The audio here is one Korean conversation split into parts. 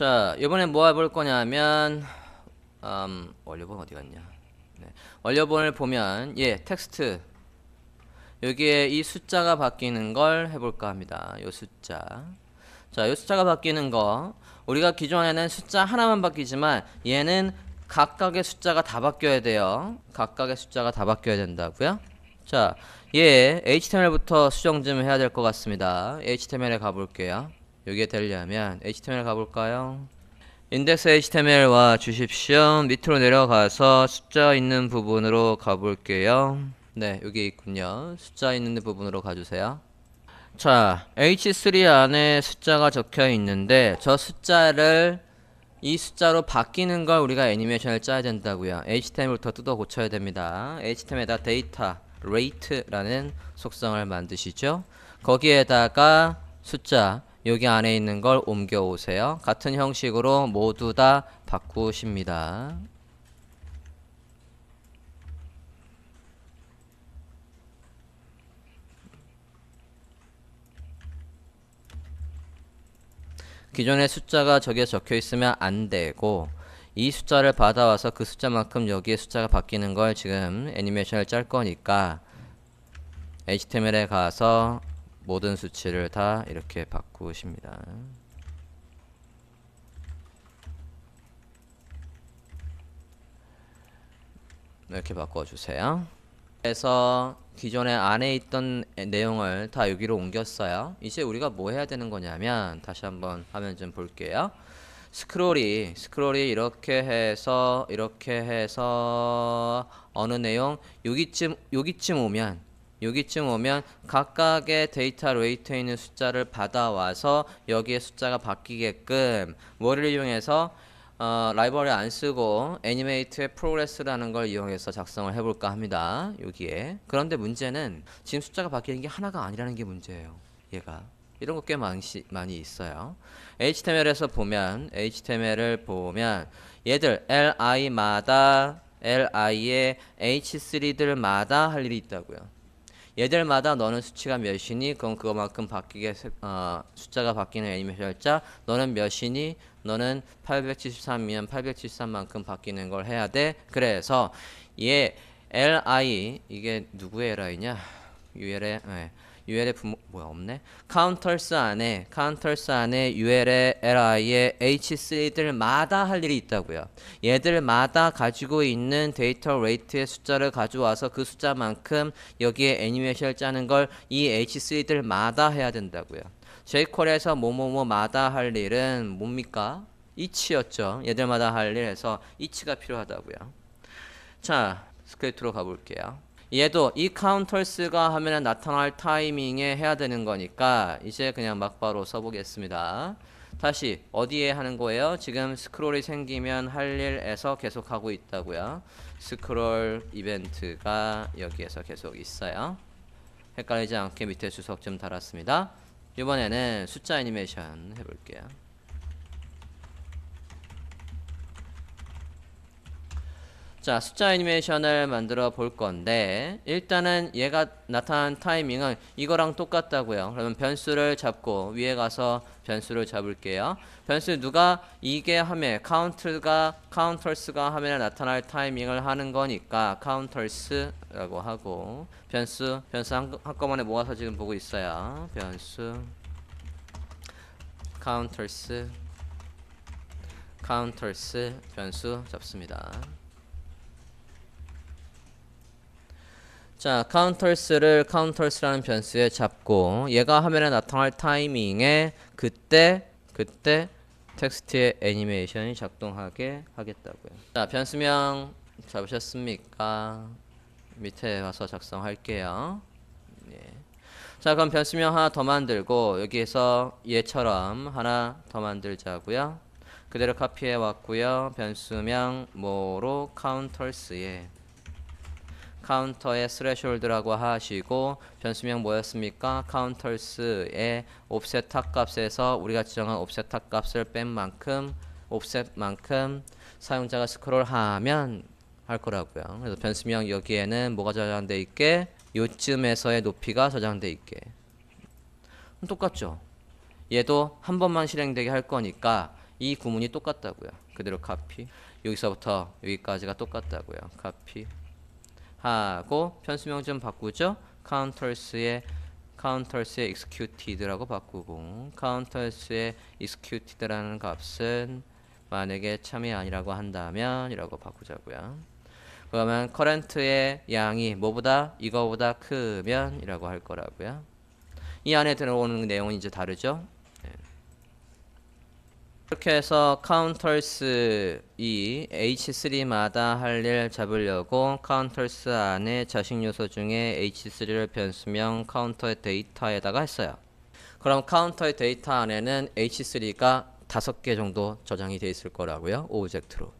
자, 이번에 뭐 해볼 거냐면 원료본 어디 갔냐? 네. 원료본을 보면 텍스트 여기에 이 숫자가 바뀌는 걸 해볼까 합니다. 요 숫자. 자, 요 숫자가 바뀌는 거 우리가 기존에는 숫자 하나만 바뀌지만 얘는 각각의 숫자가 다 바뀌어야 돼요. 각각의 숫자가 다 바뀌어야 된다고요. 자, 얘 HTML부터 수정 좀 해야 될 것 같습니다. HTML에 가볼게요. 여기에 되려면 HTML 가볼까요? 인덱스 HTML 와 주십시오. 밑으로 내려가서 숫자 있는 부분으로 가볼게요. 네, 여기 있군요. 숫자 있는 부분으로 가주세요. 자, H3 안에 숫자가 적혀 있는데 저 숫자를 이 숫자로 바뀌는 걸 우리가 애니메이션을 짜야 된다고요. HTML부터 뜯어 고쳐야 됩니다. HTML에다 데이터 rate라는 속성을 만드시죠. 거기에다가 숫자 여기 안에 있는 걸 옮겨 오세요. 같은 형식으로 모두 다 바꾸십니다. 기존의 숫자가 저기에 적혀 있으면 안 되고 이 숫자를 받아와서 그 숫자만큼 여기에 숫자가 바뀌는 걸 지금 애니메이션을 짤 거니까 HTML에 가서 모든 수치를 다 이렇게 바꾸십니다. 이렇게 바꿔주세요. 그래서 기존에 안에 있던 내용을 다 여기로 옮겼어요. 이제 우리가 뭐 해야 되는 거냐면 다시 한번 화면 좀 볼게요. 스크롤이 이렇게 해서 어느 내용 여기쯤 오면 각각의 데이터 레이트에 있는 숫자를 받아와서 여기에 숫자가 바뀌게끔 뭐를 이용해서 라이브러리 안 쓰고 애니메이트의 프로그레스라는 걸 이용해서 작성을 해볼까 합니다. 여기에. 그런데 문제는 지금 숫자가 바뀌는 게 하나가 아니라는 게 문제예요. 얘가. 이런 거 꽤 많이 있어요. HTML을 보면 얘들 LI의 H3들마다 할 일이 있다고요. 얘들마다 너는 수치가 몇이니? 그럼 그거만큼 바뀌게 숫자가 바뀌는 애니메이션을 짜. 너는 몇이니? 너는 873이면 873만큼 바뀌는 걸 해야 돼. 그래서 얘 li 이게 누구의 li냐? UL의 부모 뭐야 없네. 카운터스 안에 UL의 li의 H3들마다 할 일이 있다고요. 얘들마다 가지고 있는 데이터 레이트의 숫자를 가져와서 그 숫자만큼 여기에 애니메이션을 짜는 걸 이 H3들마다 해야 된다고요. jQuery에서 뭐뭐뭐마다 할 일은 뭡니까? each였죠. 얘들마다 할 일에서 each가 필요하다고요. 자, 스크립트로 가볼게요. 얘도 이 카운터스가 하면 나타날 타이밍에 해야 되는 거니까 이제 그냥 막바로 써보겠습니다. 다시 어디에 하는 거예요? 지금 스크롤이 생기면 할 일에서 계속 하고 있다고요. 스크롤 이벤트가 여기에서 계속 있어요. 헷갈리지 않게 밑에 주석 좀 달았습니다. 이번에는 숫자 애니메이션 해볼게요. 자, 숫자 애니메이션을 만들어 볼 건데 일단은 얘가 나타난 타이밍은 이거랑 똑같다고요. 그러면 변수를 잡고 위에 가서 변수를 잡을게요. 변수 누가 이게 하면 카운터스가 하면 나타날 타이밍을 하는 거니까 카운터스라고 하고 변수 한꺼번에 모아서 지금 보고 있어요. 변수 카운터스 변수 잡습니다. 자, 카운터스라는 변수에 잡고 얘가 화면에 나타날 타이밍에 그때 텍스트의 애니메이션이 작동하게 하겠다고요. 자, 변수명 잡으셨습니까? 밑에 와서 작성할게요. 예. 자, 그럼 변수명 하나 더 만들고 여기에서 얘처럼 하나 더 만들자고요. 그대로 카피해 왔고요. 변수명 뭐로 카운터스에 카운터의 스레숄드라고 하시고 변수명 뭐였습니까? 카운터스의 옵셋 탑 값에서 우리가 지정한 옵셋 탑 값을 뺀 만큼 옵셋만큼 사용자가 스크롤하면 할 거라고요. 그래서 변수명 여기에는 뭐가 저장돼 있게? 요쯤에서의 높이가 저장돼 있게. 똑같죠? 얘도 한 번만 실행되게 할 거니까 이 구문이 똑같다고요. 그대로 카피. 여기서부터 여기까지가 똑같다고요. 카피 하고 편수명 좀 바꾸죠. counters의 executed라고 바꾸고 counters의 executed라는 값은 만약에 참이 아니라고 한다면 이라고 바꾸자고요. 그러면 current의 양이 뭐보다 이거보다 크면 이라고 할 거라고요. 이 안에 들어오는 내용은 이제 다르죠. 이렇게 해서 counters 이 H3마다 할 일 잡으려고 counters 안에 자식 요소 중에 H3를 변수명 counter 데이터에다가 했어요. 그럼 counter 데이터 안에는 H3가 5개 정도 저장이 되어 있을 거라고요. 오브젝트로.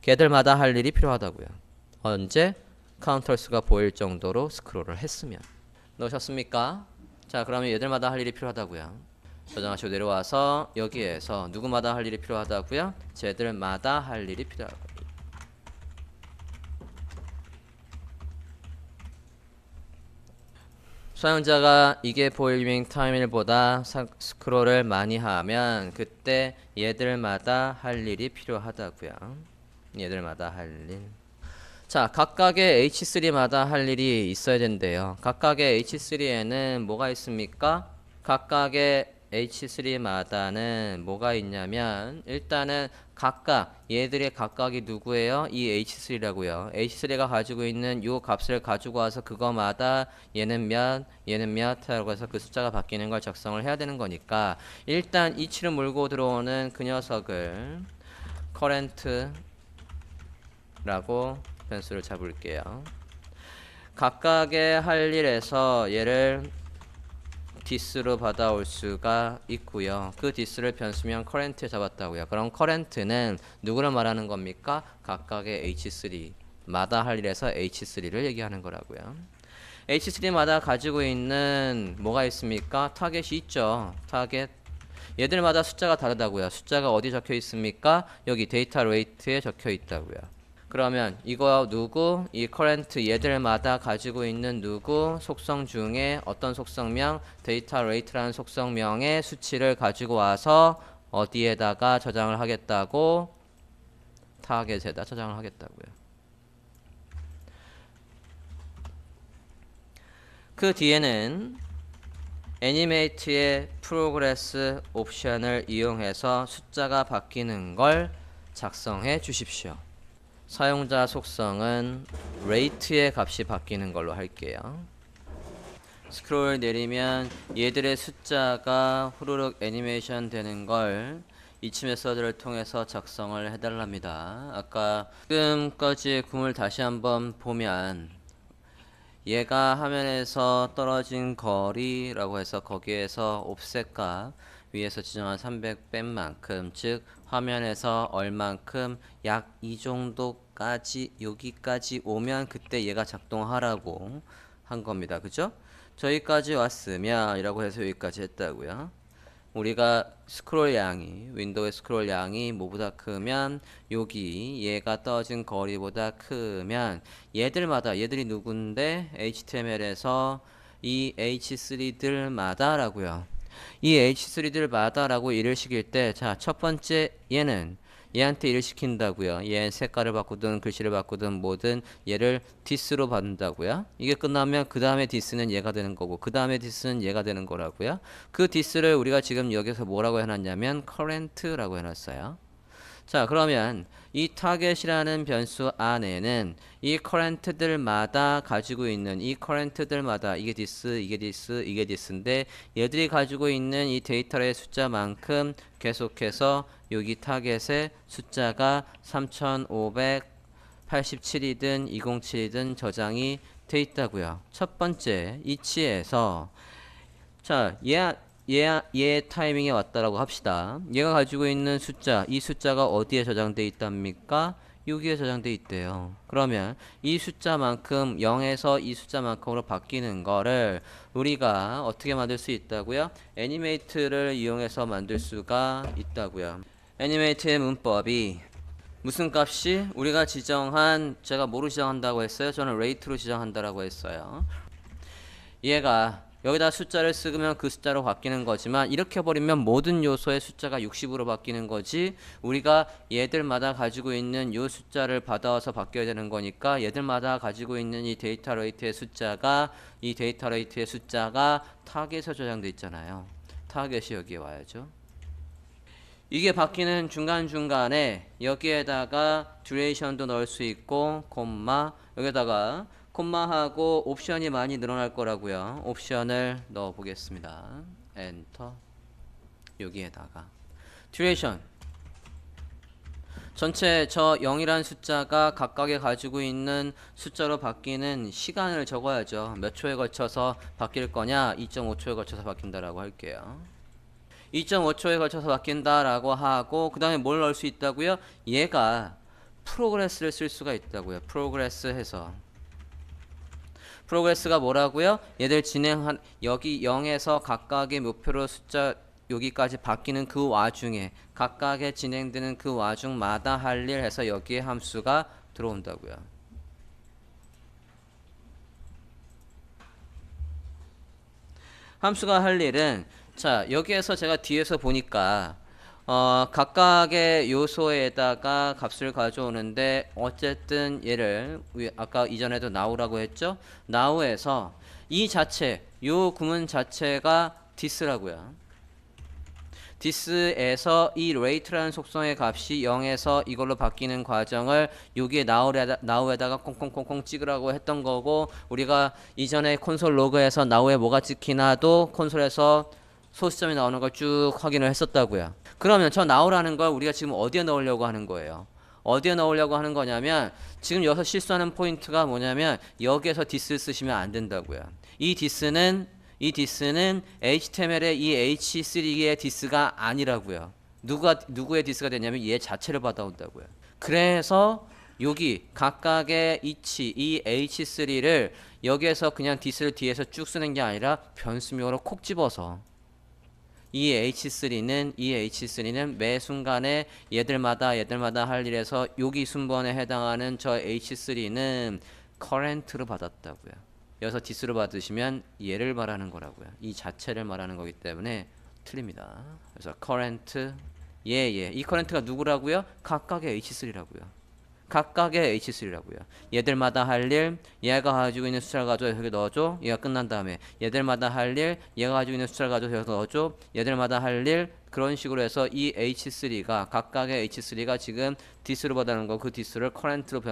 걔들마다 할 일이 필요하다고요. 언제? counters가 보일 정도로 스크롤을 했으면. 넣으셨습니까? 자, 그러면 얘들마다 할 일이 필요하다고요. 저장하시고 내려와서 여기에서 누구마다 할 일이 필요하다고요? 쟤들마다 할 일이 필요하다고요. 사용자가 이게 보이밍 타임일보다 스크롤을 많이 하면 그때 얘들마다 할 일이 필요하다고요. 얘들마다 할 일. 자, 각각의 H3마다 할 일이 있어야 된대요. 각각의 H3에는 뭐가 있습니까? 각각의 H3마다는 뭐가 있냐면 일단은 각각 얘들의 각각이 누구예요? 이 H3라고요. H3가 가지고 있는 요 값을 가지고 와서 그거마다 얘는 몇 하고 해서 그 숫자가 바뀌는 걸 작성을 해야 되는 거니까 일단 이치를 물고 들어오는 그 녀석을 current라고 변수를 잡을게요. 각각의 할 일에서 얘를 this로 받아올 수가 있고요. 그 this를 변수명 current에 잡았다고요. 그럼 current는 누구를 말하는 겁니까? 각각의 H3마다 할 일에서 H3를 얘기하는 거라고요. H3마다 가지고 있는 뭐가 있습니까? 타겟이 있죠. 타겟. 얘들마다 숫자가 다르다고요. 숫자가 어디 적혀 있습니까? 여기 데이터 레이트에 적혀 있다고요. 그러면 이거 누구? 이 current 얘들마다 가지고 있는 누구? 속성 중에 어떤 속성명? 데이터 레이트라는 속성명의 수치를 가지고 와서 어디에다가 저장을 하겠다고? 타겟에다 저장을 하겠다고요. 그 뒤에는 애니메이트의 프로그레스 옵션을 이용해서 숫자가 바뀌는 걸 작성해 주십시오. 사용자 속성은 rate의 값이 바뀌는 걸로 할게요. 스크롤 내리면 얘들의 숫자가 후루룩 애니메이션 되는 걸 이치 메서드를 통해서 작성을 해달랍니다. 아까 지금까지의 구문을 다시 한번 보면 얘가 화면에서 떨어진 거리라고 해서 거기에서 옵셋 값 위에서 지정한 300 뺀 만큼, 즉 화면에서 얼만큼 약 이 정도까지 여기까지 오면 그때 얘가 작동하라고 한 겁니다. 그죠? 저기까지 왔으면 이라고 해서 여기까지 했다고요. 우리가 스크롤 양이 윈도우의 스크롤 양이 뭐보다 크면 여기 얘가 떨어진 거리보다 크면 얘들이 누군데 HTML에서 이 H3들마다 라고요. 이 H3들마다 라고 일을 시킬 때 자, 첫 번째 얘는 얘한테 일을 시킨다고요. 얘 색깔을 바꾸든 글씨를 바꾸든 뭐든 얘를 this로 받는다고요. 이게 끝나면 그 다음에 this는 얘가 되는 거고 그 다음에 this는 얘가 되는 거라고요. 그 this를 우리가 지금 여기서 뭐라고 해놨냐면 current라고 해놨어요. 자, 그러면 이 target이라는 변수 안에는 이 current들마다 가지고 있는 이 current들마다 이게 this, 이게 this, 이게 this인데 얘들이 가지고 있는 이 데이터의 숫자만큼 계속해서 여기 타겟의 숫자가 3587이든 207이든 저장이 돼 있다고요. 첫 번째 이치에서 자, 얘 타이밍에 왔다라고 합시다. 얘가 가지고 있는 숫자, 이 숫자가 어디에 저장돼 있답니까? 여기에 저장돼 있대요. 그러면 이 숫자만큼 0에서 이 숫자만큼으로 바뀌는 거를 우리가 어떻게 만들 수 있다고요? 애니메이트를 이용해서 만들 수가 있다고요. 애니메이트의 문법이 무슨 값이 우리가 지정한, 제가 뭐로 지정한다고 했어요? 저는 rate로 지정한다라고 했어요. 얘가 여기다 숫자를 쓰면 그 숫자로 바뀌는 거지만 이렇게 버리면 모든 요소의 숫자가 60으로 바뀌는 거지 우리가 얘들마다 가지고 있는 요 숫자를 받아와서 바뀌어야 되는 거니까 얘들마다 가지고 있는 이 데이터 레이트의 숫자가 타겟에 저장돼 있잖아요. 타겟이 여기에 와야죠. 이게 바뀌는 중간중간에 여기에다가 듀레이션도 넣을 수 있고 콤마 여기다가 콤마하고 옵션이 많이 늘어날 거라고요. 옵션을 넣어 보겠습니다. 엔터. 여기에다가 듀레이션 전체 저 0이란 숫자가 각각에 가지고 있는 숫자로 바뀌는 시간을 적어야죠. 몇 초에 걸쳐서 바뀔 거냐? 2.5초에 걸쳐서 바뀐다라고 할게요. 2.5초에 걸쳐서 바뀐다라고 하고 그 다음에 뭘 넣을 수 있다고요? 얘가 프로그레스를 쓸 수가 있다고요. 프로그레스 해서 프로그레스가 뭐라고요? 얘들 진행한 여기 0에서 각각의 목표로 숫자 여기까지 바뀌는 그 와중에 각각의 진행되는 그 와중마다 할 일 해서 여기에 함수가 들어온다고요. 함수가 할 일은 자 여기에서 제가 뒤에서 보니까 각각의 요소에다가 값을 가져오는데 어쨌든 얘를 아까 이전에도 now라고 했죠. now에서 이 자체 요 구문 자체가 this라고요. this에서 이 rate라는 속성의 값이 0에서 이걸로 바뀌는 과정을 여기에 now에다가 콩콩콩콩 찍으라고 했던 거고 우리가 이전에 콘솔 로그에서 now에 뭐가 찍히나도 콘솔에서 소수점이 나오는 걸 쭉 확인을 했었다고요. 그러면 저 now라는 걸 우리가 지금 어디에 넣으려고 하는 거예요? 어디에 넣으려고 하는 거냐면 지금 여기서 실수하는 포인트가 뭐냐면 여기에서 this를 쓰시면 안 된다고요. 이 this는 HTML의 이 H3의 this가 아니라고요. 누구의 this가 되냐면 얘 자체를 받아온다고요. 그래서 여기 각각의 이치 이 H3를 여기에서 그냥 this를 뒤에서 쭉 쓰는 게 아니라 변수명으로 콕 집어서 이 H3는 매 순간에 얘들마다 할 일에서 여기 순번에 해당하는 저 H3는 current로 받았다고요. 여기서 this로 받으시면 얘를 말하는 거라고요. 이 자체를 말하는 거기 때문에 틀립니다. 그래서 current 이 current가 누구라고요? 각각의 H3라고요. 각각의 H3라고요. 얘들마다 할 일, 얘가 가지고 있는 숫자를 가져서 여기 넣어줘. 얘가 끝난 다음에 얘들마다 할 일, 얘가 가지고 있는 숫자를 가져서 여기 넣어줘. 얘들마다 할 일, 그런 식으로 해서 이 H3가 각각의 H3가 지금 this로 받아는 거 그 this를 current로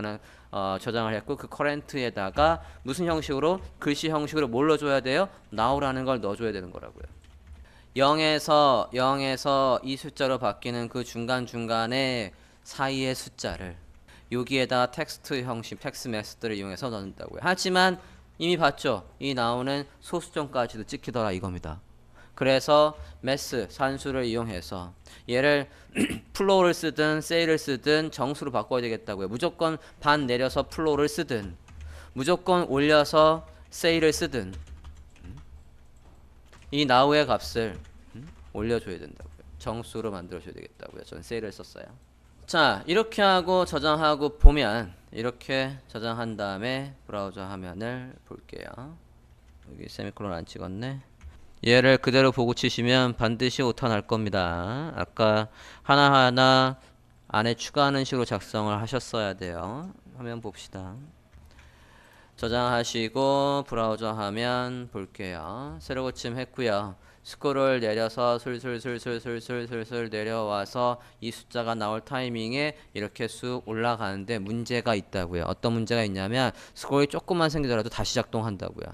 저장을 했고 그 current에다가 무슨 형식으로? 글씨 형식으로 뭘 넣어줘야 돼요? now라는 걸 넣어줘야 되는 거라고요. 0에서 이 숫자로 바뀌는 그 중간중간에 사이의 숫자를 여기에다 텍스트 형식, 텍스트 메시지를 이용해서 넣는다고요. 하지만 이미 봤죠? 이 나오는 소수점까지도 찍히더라 이겁니다. 그래서 매스, 산수를 이용해서 얘를 플로우를 쓰든 세이를 쓰든 정수로 바꿔야 되겠다고요. 무조건 반 내려서 플로우를 쓰든 무조건 올려서 세이를 쓰든 이 now의 값을 올려줘야 된다고요. 정수로 만들어줘야 되겠다고요. 저는 세이를 썼어요. 자 이렇게 하고 저장하고 보면 이렇게 저장한 다음에 브라우저 화면을 볼게요. 여기 세미콜론 안 찍었네. 얘를 그대로 보고 치시면 반드시 오타 날 겁니다. 아까 하나하나 안에 추가하는 식으로 작성을 하셨어야 돼요. 화면 봅시다. 저장하시고 브라우저 화면 볼게요. 새로 고침했고요. 스크롤 내려서 슬슬 내려와서 이 숫자가 나올 타이밍에 이렇게 쑥 올라가는데 문제가 있다고요. 어떤 문제가 있냐면 스크롤이 조금만 생기더라도 다시 작동한다고요.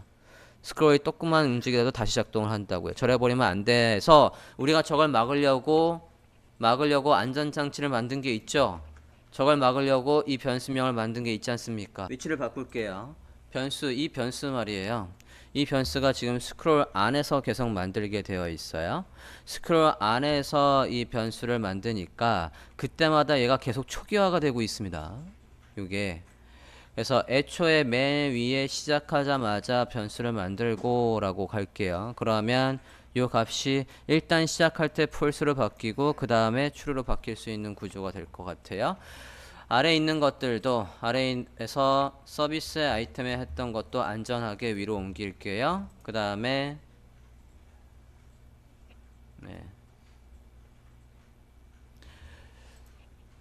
스크롤이 조금만 움직이더라도 다시 작동을 한다고요. 저래버리면 안 돼서 우리가 저걸 막으려고 안전장치를 만든 게 있죠. 저걸 막으려고 이 변수명을 만든 게 있지 않습니까? 위치를 바꿀게요. 이 변수 말이에요. 이 변수가 지금 스크롤 안에서 계속 만들게 되어 있어요. 스크롤 안에서 이 변수를 만드니까 그때마다 얘가 계속 초기화가 되고 있습니다. 요게 그래서 애초에 맨 위에 시작하자마자 변수를 만들고 라고 갈게요. 그러면 요 값이 일단 시작할 때 false로 바뀌고 그 다음에 true로 바뀔 수 있는 구조가 될 것 같아요. 아래에 있는 것들도 아래에서 서비스 아이템에 했던 것도 안전하게 위로 옮길게요. 그 다음에 네.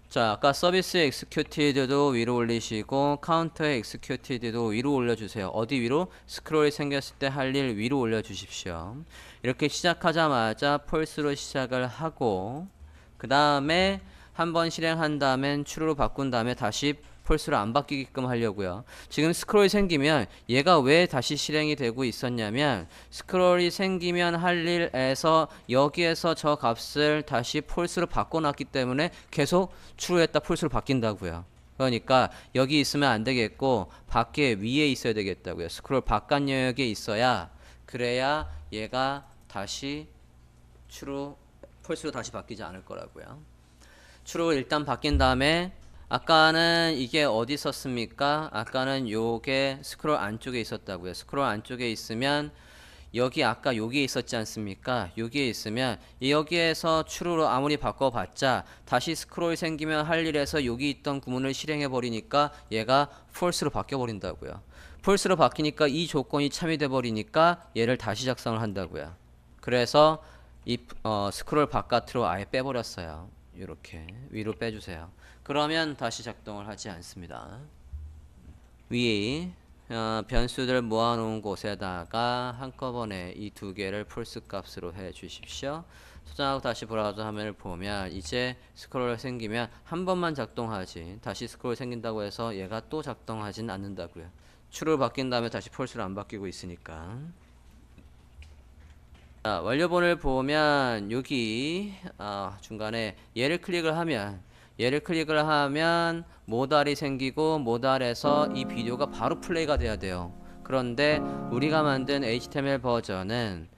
자, 아까 서비스 executed도 위로 올리시고 카운터 executed도 위로 올려주세요. 어디 위로? 스크롤이 생겼을 때 할 일 위로 올려주십시오. 이렇게 시작하자마자 false로 시작을 하고 그 다음에 한번 실행한 다음엔 true로 바꾼 다음에 다시 false로 안 바뀌게끔 하려고요. 지금 스크롤이 생기면 얘가 왜 다시 실행이 되고 있었냐면 스크롤이 생기면 할 일에서 여기에서 저 값을 다시 false로 바꿔놨기 때문에 계속 true했다 false로 바뀐다고요. 그러니까 여기 있으면 안 되겠고 밖에 위에 있어야 되겠다고요. 스크롤 바깥 영역에 있어야 그래야 얘가 다시 true, false로 다시 바뀌지 않을 거라고요. true 일단 바뀐 다음에 아까는 이게 어디 있었습니까? 아까는 요게 스크롤 안쪽에 있었다고요. 스크롤 안쪽에 있으면 여기 아까 여기에 있었지 않습니까? 여기에 있으면 여기에서 true로 아무리 바꿔봤자 다시 스크롤 생기면 할 일에서 여기 있던 구문을 실행해 버리니까 얘가 false로 바뀌어 버린다고요. false로 바뀌니까 이 조건이 참여돼 버리니까 얘를 다시 작성을 한다고요. 그래서 이 스크롤 바깥으로 아예 빼버렸어요. 이렇게 위로 빼주세요. 그러면 다시 작동을 하지 않습니다. 위에 변수들 모아놓은 곳에다가 한꺼번에 이 두 개를 false 값으로 해 주십시오. 저장하고 다시 브라우저 화면을 보면 이제 스크롤 생기면 한 번만 작동하지 다시 스크롤 생긴다고 해서 얘가 또 작동하진 않는다고요. true로 바뀐 다음에 다시 false로 안 바뀌고 있으니까. 자, 완료본을 보면 여기 중간에 얘를 클릭을 하면 모달이 생기고 모달에서 이 비디오가 바로 플레이가 돼야 돼요. 그런데 우리가 만든 HTML 버전은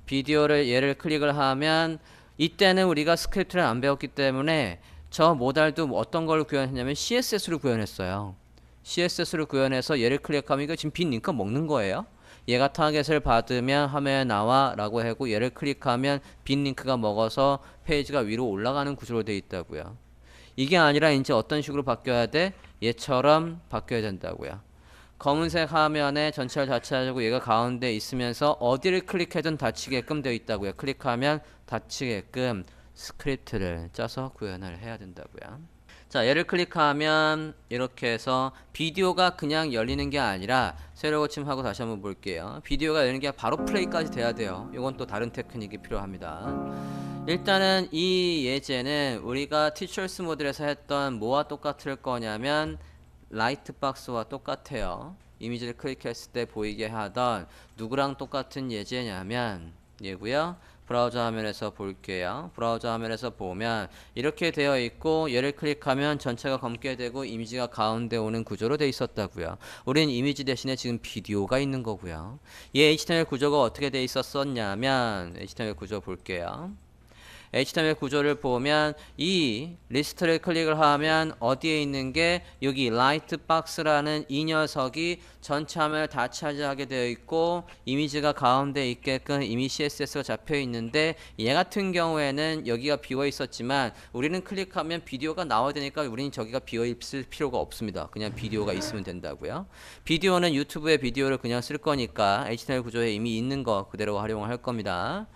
비디오를 얘를 클릭을 하면 이때는 우리가 스크립트를 안 배웠기 때문에 저 모달도 어떤 걸 구현했냐면 CSS로 구현했어요. CSS로 구현해서 얘를 클릭하면 이거 지금 빈 링크 먹는 거예요. 얘가 타겟을 받으면 화면에 나와 라고 하고 얘를 클릭하면 빈 링크가 먹어서 페이지가 위로 올라가는 구조로 되어 있다고요. 이게 아니라 이제 어떤 식으로 바뀌어야 돼? 얘처럼 바뀌어야 된다고요. 검은색 화면에 전체를 닫히고 얘가 가운데 있으면서 어디를 클릭해든 닫히게끔 되어 있다고요. 클릭하면 닫히게끔 스크립트를 짜서 구현을 해야 된다고요. 자, 얘를 클릭하면 이렇게 해서 비디오가 그냥 열리는 게 아니라 새로 고침하고 다시 한번 볼게요. 비디오가 열리는 게 바로 플레이까지 돼야 돼요. 이건 또 다른 테크닉이 필요합니다. 일단은 이 예제는 우리가 티처스 모듈에서 했던 뭐와 똑같을 거냐면 라이트박스와 똑같아요. 이미지를 클릭했을 때 보이게 하던 누구랑 똑같은 예제냐면 얘고요. 브라우저 화면에서 볼게요. 브라우저 화면에서 보면 이렇게 되어 있고 얘를 클릭하면 전체가 검게 되고 이미지가 가운데 오는 구조로 되어 있었다고요. 우리는 이미지 대신에 지금 비디오가 있는 거고요. 이 HTML 구조가 어떻게 되어 있었냐면 HTML 구조 볼게요. HTML 구조를 보면 이 리스트를 클릭을 하면 어디에 있는 게 여기 라이트박스라는 이 녀석이 전체 화면을 다 차지하게 되어 있고 이미지가 가운데 있게끔 이미 CSS가 잡혀 있는데 얘 같은 경우에는 여기가 비어 있었지만 우리는 클릭하면 비디오가 나와야 되니까 우리는 저기가 비어 있을 필요가 없습니다. 그냥 비디오가 있으면 된다고요. 비디오는 유튜브에 비디오를 그냥 쓸 거니까 HTML 구조에 이미 있는 거 그대로 활용을 할 겁니다.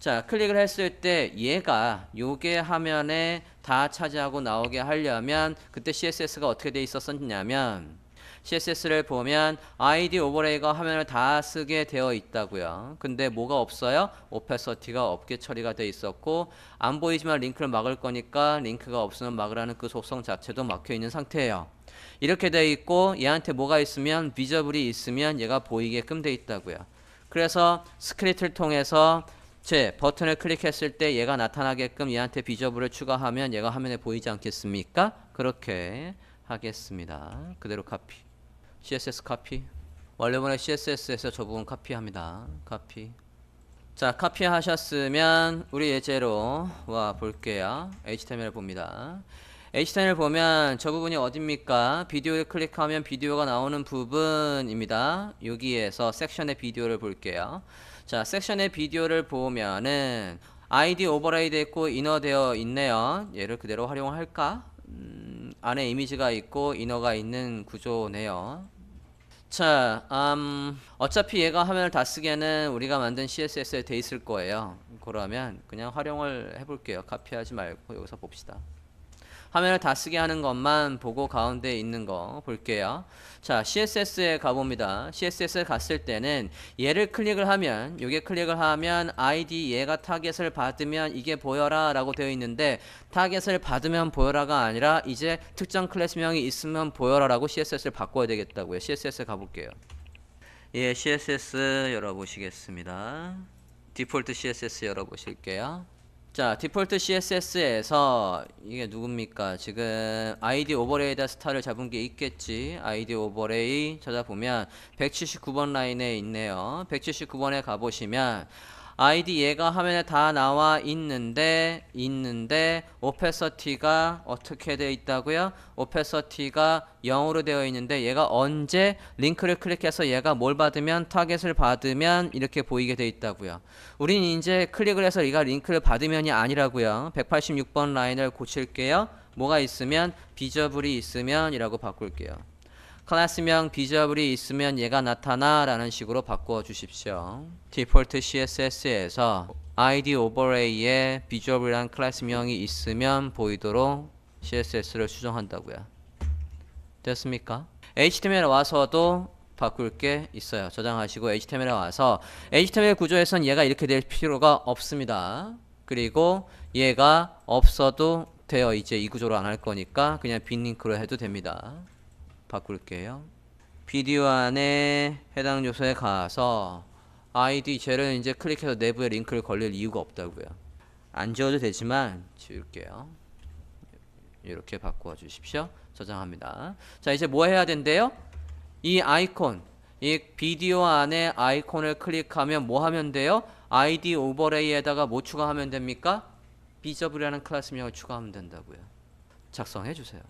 자, 클릭을 했을 때 얘가 요게 화면에 다 차지하고 나오게 하려면 그때 CSS가 어떻게 돼 있었냐면 CSS를 보면 ID 오버레이가 화면을 다 쓰게 되어 있다고요. 근데 뭐가 없어요? 오페서티가 없게 처리가 돼 있었고 안 보이지만 링크를 막을 거니까 링크가 없으면 막으라는 그 속성 자체도 막혀 있는 상태예요. 이렇게 돼 있고 얘한테 뭐가 있으면 비저블이 있으면 얘가 보이게끔 돼 있다고요. 그래서 스크립트를 통해서 제 버튼을 클릭했을 때 얘가 나타나게끔 얘한테 비저블을 추가하면 얘가 화면에 보이지 않겠습니까? 그렇게 하겠습니다. 그대로 카피. CSS 카피. 원래번에 CSS에서 저 부분 카피합니다. 카피. 자, 카피 하셨으면 우리 예제로 와 볼게요. HTML 봅니다. HTML 보면 저 부분이 어딥니까? 비디오를 클릭하면 비디오가 나오는 부분입니다. 여기에서 섹션의 비디오를 볼게요. 자, 섹션의 비디오를 보면은 ID 오버라이드 했고 이너 되어 있네요. 얘를 그대로 활용할까? 안에 이미지가 있고 이너가 있는 구조네요. 자, 어차피 얘가 화면을 다 쓰기에는 우리가 만든 CSS에 돼 있을 거예요. 그러면 그냥 활용을 해볼게요. 카피하지 말고 여기서 봅시다. 화면을 다 쓰게 하는 것만 보고 가운데 있는 거 볼게요. 자, CSS에 가봅니다. CSS에 갔을 때는 얘를 클릭을 하면, 요게 클릭을 하면 ID 얘가 타겟을 받으면 이게 보여라 라고 되어 있는데, 타겟을 받으면 보여라가 아니라 이제 특정 클래스명이 있으면 보여라 라고 CSS를 바꿔야 되겠다고요. CSS에 가볼게요. 예, CSS 열어보시겠습니다. 디폴트 CSS 열어보실게요. 자, 디폴트 CSS에서 이게 누굽니까? 지금 ID 오버레이다 스타를 잡은 게 있겠지. ID 오버레이 찾아보면 179번 라인에 있네요. 179번에 가보시면 ID 얘가 화면에 다 나와 있는데 오페서티가 어떻게 되어 있다고요? 오페서티가 0으로 되어 있는데 얘가 언제 링크를 클릭해서 얘가 뭘 받으면 타겟을 받으면 이렇게 보이게 되어 있다고요. 우린 이제 클릭을 해서 얘가 링크를 받으면이 아니라고요. 186번 라인을 고칠게요. 뭐가 있으면 비저블이 있으면 이라고 바꿀게요. 클래스명 비저블이 있으면 얘가 나타나 라는 식으로 바꿔 주십시오. 디폴트 CSS에서 ID 오버레이에 비저블이란 클래스명이 있으면 보이도록 CSS를 수정한다고요. 됐습니까? HTML에 와서도 바꿀 게 있어요. 저장하시고 HTML에 와서 HTML 구조에선 얘가 이렇게 될 필요가 없습니다. 그리고 얘가 없어도 돼요. 이제 이 구조로 안 할 거니까 그냥 빈 링크로 해도 됩니다. 바꿀게요. 비디오 안에 해당 요소에 가서 ID 쟤를 이제 클릭해서 내부에 링크를 걸릴 이유가 없다고요. 안 지워도 되지만 지울게요. 이렇게 바꿔 주십시오. 저장합니다. 자, 이제 뭐 해야 된대요? 이 아이콘, 이 비디오 안에 아이콘을 클릭하면 뭐 하면 돼요? ID 오버레이에다가 뭐 추가하면 됩니까? 비저블이라는 클래스명을 추가하면 된다고요. 작성해 주세요.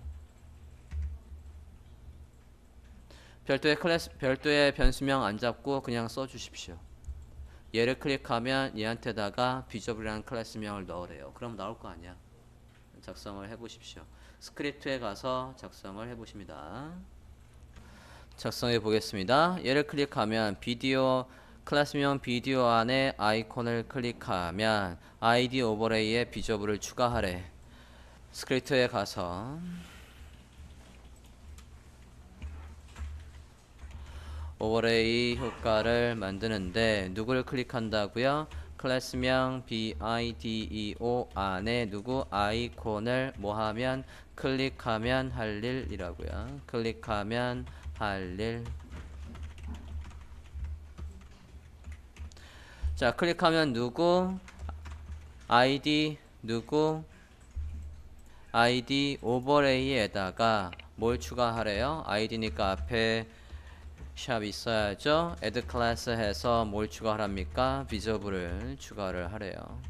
별도의 변수명 안 잡고 그냥 써 주십시오. 얘를 클릭하면 얘한테다가 비저블이라는 클래스명을 넣으래요. 그럼 나올 거 아니야. 작성을 해 보십시오. 스크립트에 가서 작성을 해 보십니다. 작성해 보겠습니다. 얘를 클릭하면 비디오 클래스명 비디오 안에 아이콘을 클릭하면 ID 오버레이에 비저블을 추가하래. 스크립트에 가서 오버레이 효과를 만드는데 누구를 클릭한다고요? 클래스명 BIDEO 안에 누구 아이콘을 뭐하면 클릭하면 할 일이라고요. 클릭하면 할 일. 자, 클릭하면 누구 ID 누구 ID 오버레이에다가 뭘 추가하래요? ID니까 앞에 샵 있어야죠. add class 해서 뭘 추가하랍니까? 비저블을 추가를 하래요.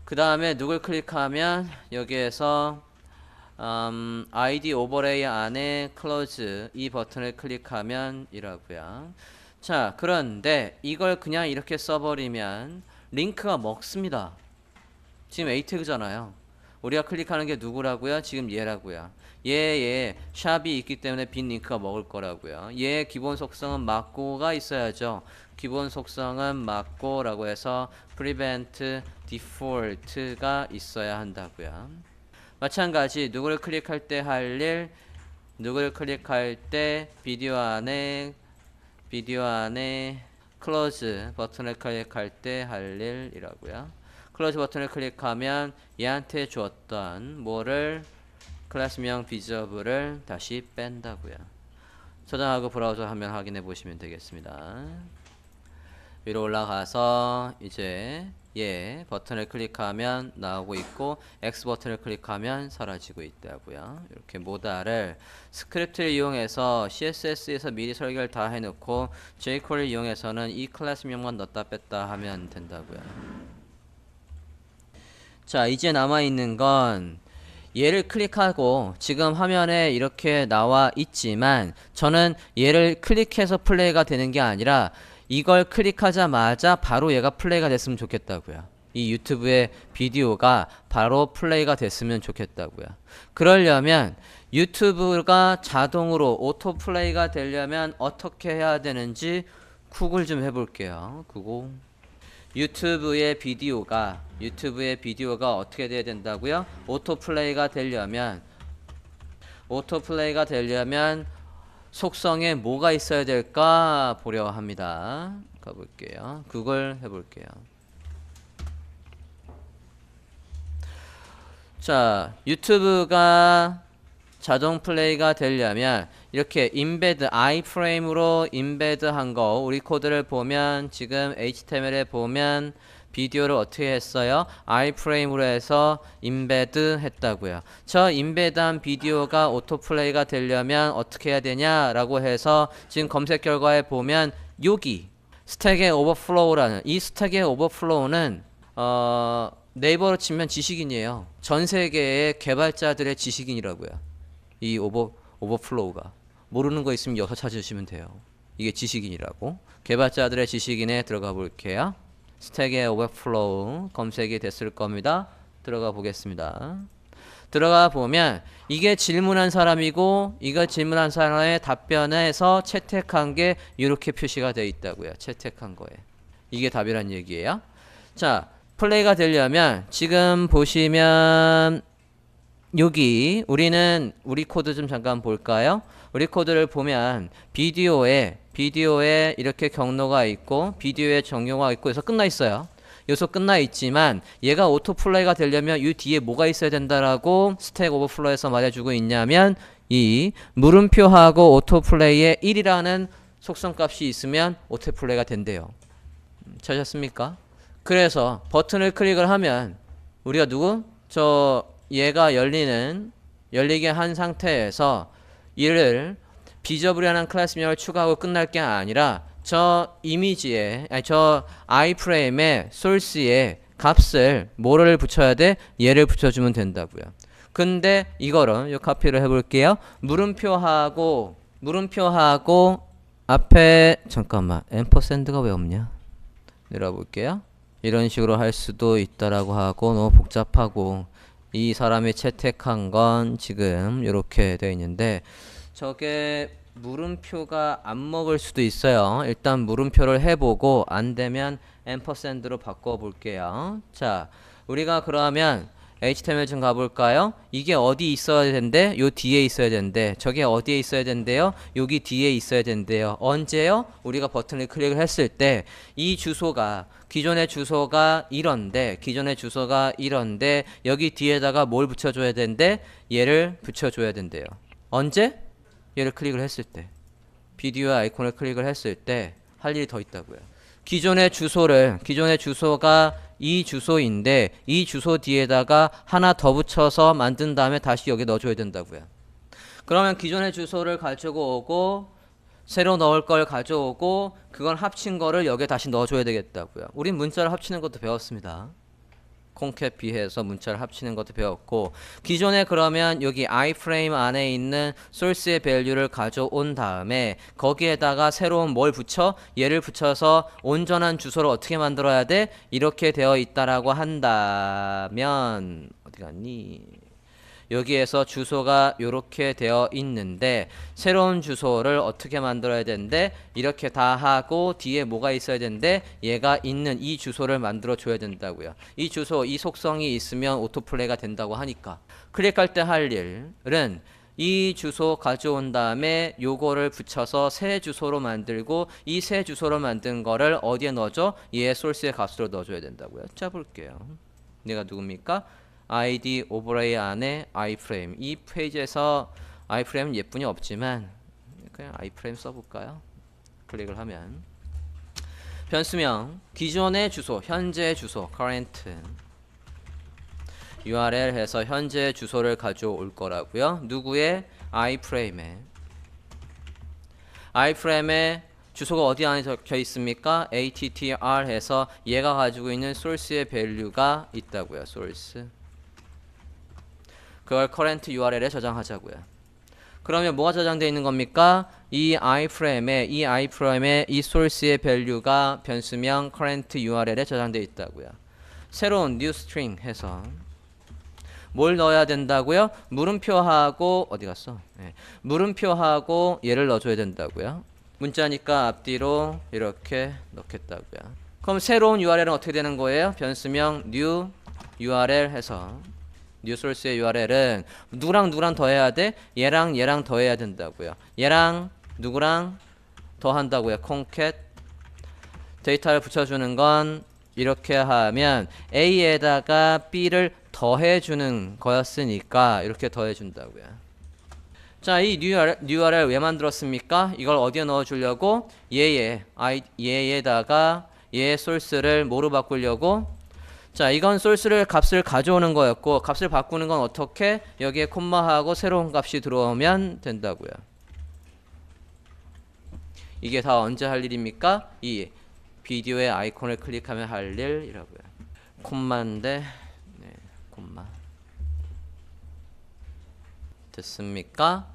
그 다음에 누굴 클릭하면 여기에서 ID 오버레이 안에 close 이 버튼을 클릭하면 이라고요. 자, 그런데 이걸 그냥 이렇게 써버리면 링크가 먹습니다. 지금 A 태그잖아요. 우리가 클릭하는 게 누구라고요? 지금 얘라고요. 얘 샵이 있기 때문에 빈 링크가 먹을 거라고요. 얘 기본 속성은 맞고가 있어야죠. 기본 속성은 맞고라고 해서 prevent default가 있어야 한다고요. 마찬가지 누구를 클릭할 때 할 일, 누구를 클릭할 때 비디오 안에 close 버튼을 클릭할 때 할 일이라고요. 클로즈 버튼을 클릭하면 얘한테 주었던 뭐를 클래스명 비저블을 다시 뺀다고요. 저장하고 브라우저 화면 확인해 보시면 되겠습니다. 위로 올라가서 이제 얘 버튼을 클릭하면 나오고 있고 X 버튼을 클릭하면 사라지고 있다고요. 이렇게 모달을 스크립트를 이용해서 CSS에서 미리 설계를 다 해놓고 jQuery를 이용해서는 이 클래스명만 넣었다 뺐다 하면 된다고요. 자, 이제 남아있는 건 얘를 클릭하고 지금 화면에 이렇게 나와 있지만 저는 얘를 클릭해서 플레이가 되는 게 아니라 이걸 클릭하자마자 바로 얘가 플레이가 됐으면 좋겠다고요. 이 유튜브의 비디오가 바로 플레이가 됐으면 좋겠다고요. 그러려면 유튜브가 자동으로 오토플레이가 되려면 어떻게 해야 되는지 구글 좀 해볼게요. 구글. 유튜브의 비디오가 어떻게 돼야 된다고요? 오토플레이가 되려면 속성에 뭐가 있어야 될까 보려 합니다. 가볼게요. 구글 해볼게요. 자, 유튜브가 자동 플레이가 되려면 이렇게 인베드 아이프레임으로 인베드 한 거 우리 코드를 보면 지금 HTML에 보면 비디오를 어떻게 했어요? 아이프레임으로 해서 인베드 했다고요. 저 인베드한 비디오가 오토플레이가 되려면 어떻게 해야 되냐라고 해서 지금 검색 결과에 보면 여기 스택의 오버플로우라는 이 스택의 오버플로우는 네이버로 치면 지식인이에요. 전 세계의 개발자들의 지식인이라고요. 이 오버플로우가 모르는 거 있으면 여기서 찾으시면 돼요. 이게 지식인이라고. 개발자들의 지식인에 들어가 볼게요. 스택의 오버플로우 검색이 됐을 겁니다. 들어가 보겠습니다. 들어가 보면 이게 질문한 사람이고 이거 질문한 사람의 답변에서 채택한 게 이렇게 표시가 되어 있다고요. 채택한 거에. 이게 답이란 얘기예요. 자, 플레이가 되려면 지금 보시면 여기 우리는 우리 코드 좀 잠깐 볼까요? 우리 코드를 보면 비디오에 이렇게 경로가 있고 비디오에 정료가 있고 해서 끝나 있어요. 여기서 끝나 있지만 얘가 오토플레이가 되려면 이 뒤에 뭐가 있어야 된다라고 스택 오버플로우에서 말해주고 있냐면 이 물음표하고 오토플레이에 1이라는 속성값이 있으면 오토플레이가 된대요. 찾았습니까? 그래서 버튼을 클릭을 하면 우리가 얘가 열리게 한 상태에서 이를 비저블이라는 클래스 명을 추가하고 끝날 게 아니라 저 아이프레임의 소스에 값을 뭐를 붙여야 돼? 얘를 붙여주면 된다고요. 근데 이거를 카피를 해볼게요. 물음표하고 앞에 잠깐만 앰퍼샌드가 왜 없냐? 내려볼게요. 이런 식으로 할 수도 있다라고 하고 너무 복잡하고 이 사람이 채택한 건 지금 이렇게 되어 있는데 저게 물음표가 안 먹을 수도 있어요. 일단 물음표를 해보고 안 되면 앰퍼샌드로 바꿔 볼게요. 자, 우리가 그러면 HTML 좀 가볼까요? 이게 어디 있어야 된대? 요 뒤에 있어야 된대. 저게 어디에 있어야 된대요? 여기 뒤에 있어야 된대요. 언제요? 우리가 버튼을 클릭을 했을 때 이 주소가 기존의 주소가 이런데 여기 뒤에다가 뭘 붙여줘야 된대? 얘를 붙여줘야 된대요. 언제? 얘를 클릭을 했을 때 비디오 아이콘을 클릭을 했을 때 할 일이 더 있다고요. 기존의 주소가 이 주소인데 이 주소 뒤에다가 하나 더 붙여서 만든 다음에 다시 여기 넣어줘야 된다고요. 그러면 기존의 주소를 가지고 오고 새로 넣을 걸 가져오고 그걸 합친 거를 여기에 다시 넣어줘야 되겠다고요. 우린 문자를 합치는 것도 배웠습니다. 콩캣 비해서 문자를 합치는 것도 배웠고 기존에 그러면 여기 iframe 안에 있는 source의 value를 가져온 다음에 거기에다가 새로운 뭘 붙여? 얘를 붙여서 온전한 주소를 어떻게 만들어야 돼? 이렇게 되어 있다라고 한다면 어디 갔니? 여기에서 주소가 이렇게 되어 있는데 새로운 주소를 어떻게 만들어야 되는데 이렇게 다 하고 뒤에 뭐가 있어야 되는데 얘가 있는 이 주소를 만들어 줘야 된다고요. 이 주소 이 속성이 있으면 오토플레이가 된다고 하니까 클릭할 때 할 일은 이 주소 가져온 다음에 요거를 붙여서 새 주소로 만들고 이 새 주소로 만든 거를 어디에 넣어줘? 얘의 소스의 값으로 넣어줘야 된다고요. 자 볼게요. 얘가 누굽니까? id 오버레이 안에 iframe 이 페이지에서 iframe은 예쁜이 없지만 그냥 iframe 써볼까요? 클릭을 하면 변수명 기존의 주소 현재 주소 current url 해서 현재 주소를 가져올 거라고요. 누구의? iframe에 주소가 어디 안에 적혀 있습니까? attr 해서 얘가 가지고 있는 source의 value가 있다고요. source 그걸 current URL에 저장하자고요. 그러면 뭐가 저장되어 있는 겁니까? 이 iframe에 이 source의 value가 변수명 current URL에 저장되어 있다고요. 새로운 new string 해서 뭘 넣어야 된다고요? 물음표하고 어디 갔어? 네. 물음표하고 얘를 넣어줘야 된다고요. 문자니까 앞뒤로 이렇게 넣겠다고요. 그럼 새로운 URL은 어떻게 되는 거예요? 변수명 new URL 해서 new source의 URL은 누구랑 더해야 돼? 얘랑 얘랑 더해야 된다고요. 얘랑 누구랑 더한다고요. concat 데이터를 붙여주는 건 이렇게 하면 A에다가 B를 더해주는 거였으니까 이렇게 더해준다고요. 자, 이 new URL 왜 만들었습니까? 이걸 어디에 넣어주려고? 얘에다가 얘의 소스를 뭐로 바꾸려고? 자, 이건 소스를 값을 가져오는 거였고 값을 바꾸는 건 어떻게? 여기에 콤마하고 새로운 값이 들어오면 된다고요. 이게 다 언제 할 일입니까? 이 비디오의 아이콘을 클릭하면 할 일이라고요. 콤마인데 네, 콤마 됐습니까?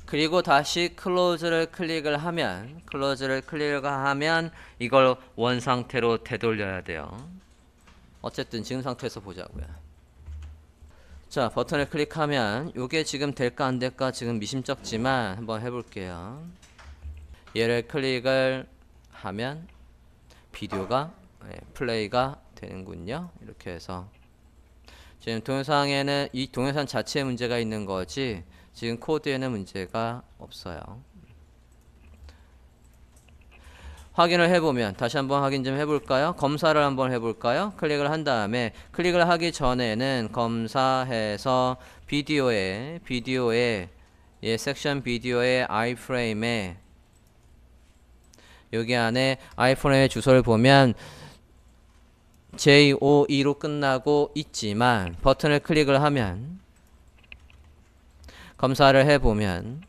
그리고 다시 클로즈를 클릭을 하면 이걸 원 상태로 되돌려야 돼요. 어쨌든 지금 상태에서 보자고요. 자, 버튼을 클릭하면 이게 지금 될까 안 될까 지금 미심쩍지만 한번 해볼게요. 얘를 클릭을 하면 비디오가 플레이가 되는군요. 이렇게 해서 지금 동영상에는 이 동영상 자체에 문제가 있는 거지 지금 코드에는 문제가 없어요. 확인을 해보면 다시 한번 확인 좀 해볼까요? 검사를 한번 해볼까요? 클릭을 한 다음에 클릭을 하기 전에는 검사해서 비디오에 섹션 비디오의 iframe에 여기 안에 iframe의 주소를 보면 JOE로 끝나고 있지만 버튼을 클릭을 하면 검사를 해보면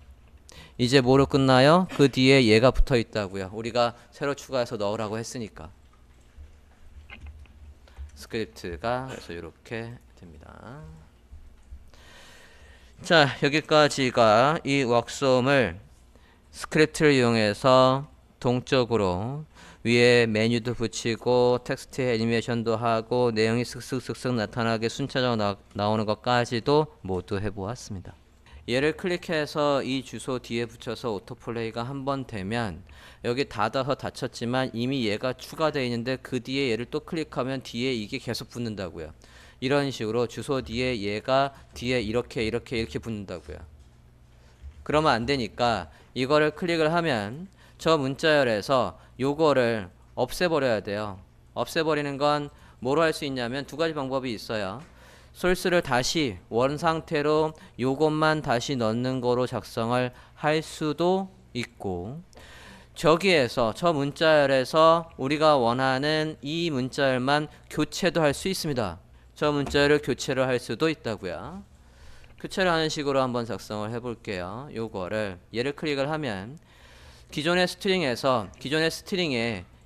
이제 뭐로 끝나요? 그 뒤에 얘가 붙어 있다고요. 우리가 새로 추가해서 넣으라고 했으니까 스크립트가 그래서 이렇게 됩니다. 자, 여기까지가 이 웍솜을 스크립트를 이용해서 동적으로 위에 메뉴도 붙이고 텍스트 애니메이션도 하고 내용이 슥슥슥슥 나타나게 순차적으로 나오는 것까지도 모두 해보았습니다. 얘를 클릭해서 이 주소 뒤에 붙여서 오토플레이가 한번 되면 여기 닫아서 닫혔지만 이미 얘가 추가되어 있는데 그 뒤에 얘를 또 클릭하면 뒤에 이게 계속 붙는다고요. 이런 식으로 주소 뒤에 얘가 뒤에 이렇게 붙는다고요. 그러면 안 되니까 이거를 클릭을 하면 저 문자열에서 요거를 없애버려야 돼요. 없애버리는 건 뭐로 할 수 있냐면 두 가지 방법이 있어요. 소스를 다시 원 상태로 요것만 다시 넣는 거로 작성을 할 수도 있고 저기에서 저 문자열에서 우리가 원하는 이 문자열만 교체도 할 수 있습니다. 저 문자열을 교체를 할 수도 있다고요. 교체를 하는 식으로 한번 작성을 해볼게요. 요거를 얘를 클릭을 하면 기존의 스트링에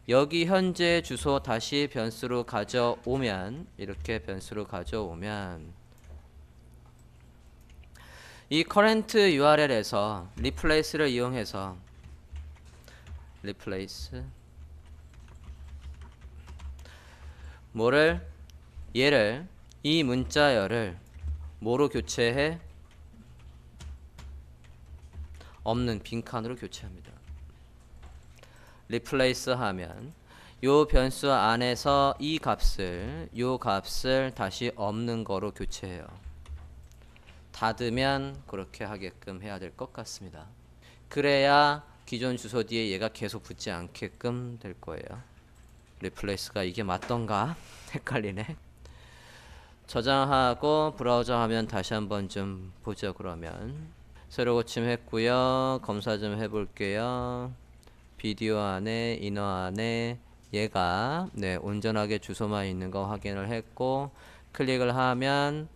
여기 현재 주소 다시 변수로 가져오면 이렇게 변수로 가져오면 이 current URL에서 replace를 이용해서 replace 얘를 이 문자열을 뭐로 교체해? 없는 빈칸으로 교체합니다. replace 하면 요 변수 안에서 요 값을 다시 없는 거로 교체해요. 닫으면 그렇게 하게끔 해야 될 것 같습니다. 그래야 기존 주소 뒤에 얘가 계속 붙지 않게끔 될 거예요. replace가 이게 맞던가? 헷갈리네. 저장하고 브라우저 하면 다시 한번 좀 보죠. 그러면 새로 고침했고요. 검사 좀 해볼게요. 비디오 안에 인어 안에 얘가 온전하게 주소만 있는 거 확인을 했고 클릭을 하면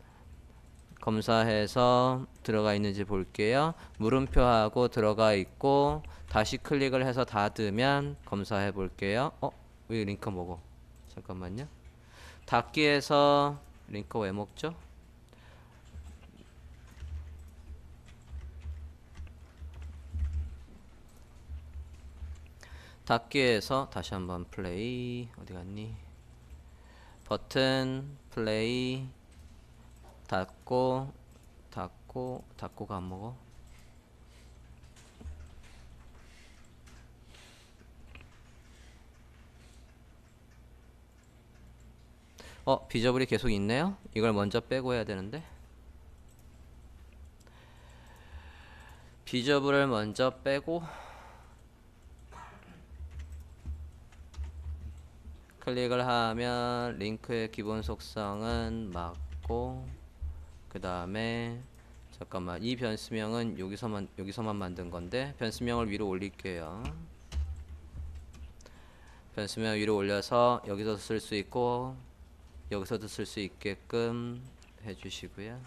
검사해서 들어가 있는지 볼게요. 물음표하고 들어가 있고 다시 클릭을 해서 닫으면 검사해 볼게요. 왜 링크 먹어? 잠깐만요. 닫기에서 링크 왜 먹죠? 닫기에서 다시 한번 플레이 어디 갔니? 버튼 플레이 닫고가 안 먹어. 비저블이 계속 있네요. 이걸 먼저 빼고 해야 되는데. 비저블을 먼저 빼고 클릭을 하면 링크의 기본 속성은 맞고, 그 다음에 잠깐만, 이 변수명은 여기서만 만든 건데 변수명을 위로 올릴게요. 변수명 위로 올려서 여기서 쓸 수 있고 여기서도 쓸 수 있게끔 해주시고요.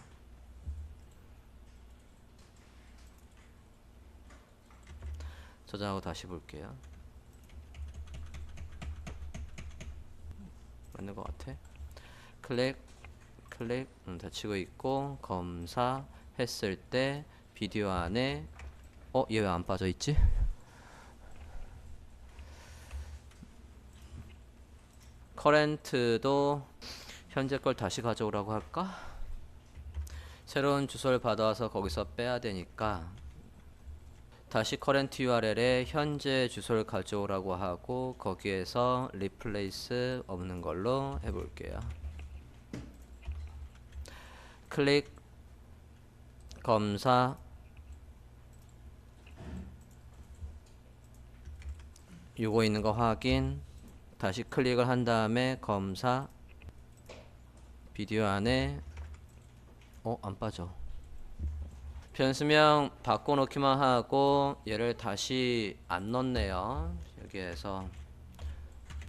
저장하고 다시 볼게요. 맞는 것 같아. 클릭 닫히고 있고, 검사 했을 때 비디오 안에 얘 왜 안 빠져 있지? 커렌트도 현재 걸 다시 가져오라고 할까? 새로운 주소를 받아와서 거기서 빼야 되니까 다시 커렌트 URL에 현재 주소를 가져오라고 하고, 거기에서 replace 없는 걸로 해볼게요. 클릭 검사 요거 있는 거 확인, 다시 클릭을 한 다음에 검사, 비디오 안에 안 빠져. 변수명 바꿔놓기만 하고 얘를 다시 안 넣네요. 여기에서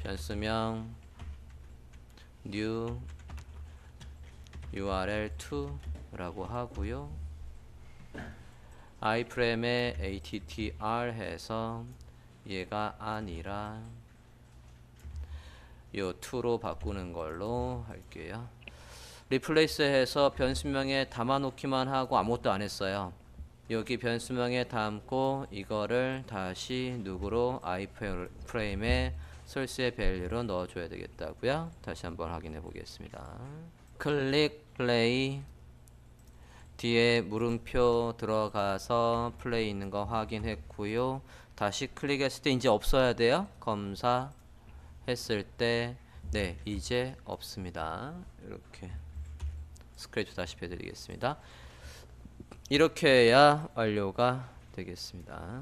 변수명 new url2 라고 하고요. iframe에 attr 해서 얘가 아니라 요 2로 바꾸는 걸로 할게요. 리플레이스 해서 변수명에 담아놓기만 하고 아무것도 안 했어요. 여기 변수명에 담고 이거를 다시 누구로 iframe에 source의 value로 넣어줘야 되겠다고요. 다시 한번 확인해 보겠습니다. 클릭 플레이, 뒤에 물음표 들어가서 플레이 있는 거 확인했고요. 다시 클릭했을 때 이제 없어야 돼요. 검사 했을 때 네, 이제 없습니다. 이렇게 스크래치 다시 해드리겠습니다. 이렇게 해야 완료가 되겠습니다.